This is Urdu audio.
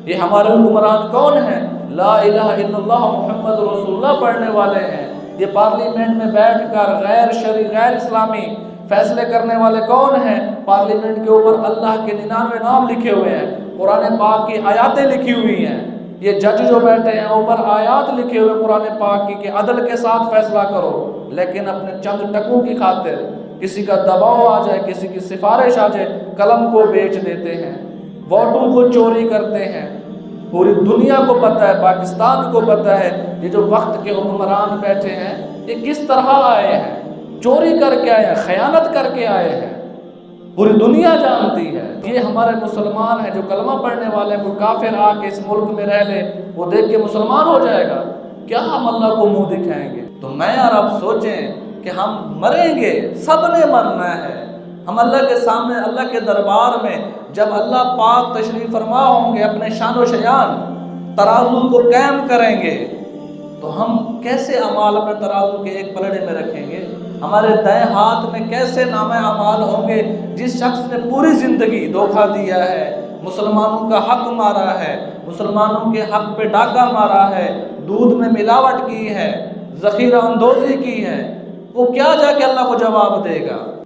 یہ ہمارے حکمران کون ہیں؟ لا الہ الا اللہ محمد رسول اللہ پڑھنے والے ہیں۔ یہ پارلیمنٹ میں بیٹھ کر غیر شرعی غیر اسلامی فیصلے کرنے والے کون ہیں؟ پارلیمنٹ کے اوپر اللہ کے 99 نام لکھے ہوئے ہیں، قرآن پاک کی آیاتیں لکھی ہوئی ہیں۔ یہ جج جو بیٹھے ہیں اوپر آیات لکھے ہوئے قرآن پاک کی کہ عدل کے ساتھ فیصلہ کرو، لیکن اپنے چند ٹکوں کی خاطر کسی کا دباؤ آ جائے، کسی کی سفارش آ جائے، قلم کو بیچ دیتے ہیں، ووٹوں کو چوری کرتے ہیں۔ پوری دنیا کو پتہ ہے، پاکستان کو پتہ ہے یہ جو وقت کے حکمران بیٹھے ہیں یہ کس طرح آئے ہیں، چوری کر کے آئے ہیں، خیانت کر کے آئے ہیں، پوری دنیا جانتی ہے۔ یہ ہمارے مسلمان ہیں جو کلمہ پڑھنے والے ہیں، کوئی کافر آ کے اس ملک میں رہ لے، وہ دیکھ کے مسلمان ہو جائے گا، کیا ہم اللہ کو منہ دکھائیں گے؟ تو میں اور آپ سوچیں کہ ہم مریں گے، سب نے مرنا ہے، ہم اللہ کے سامنے اللہ کے دربار میں جب اللہ پاک تشریف فرما ہوں گے، اپنے شان و شیان ترازو کو قائم کریں گے، تو ہم کیسے اعمال اپنے ترازو کے ایک پلڑے میں رکھیں گے؟ ہمارے دائیں ہاتھ میں کیسے نامہ اعمال ہوں گے جس شخص نے پوری زندگی دھوکہ دیا ہے، مسلمانوں کا حق مارا ہے، مسلمانوں کے حق پہ ڈاکہ مارا ہے، دودھ میں ملاوٹ کی ہے، ذخیرہ اندوزی کی ہے، وہ کیا جا کے اللہ کو جواب دے گا؟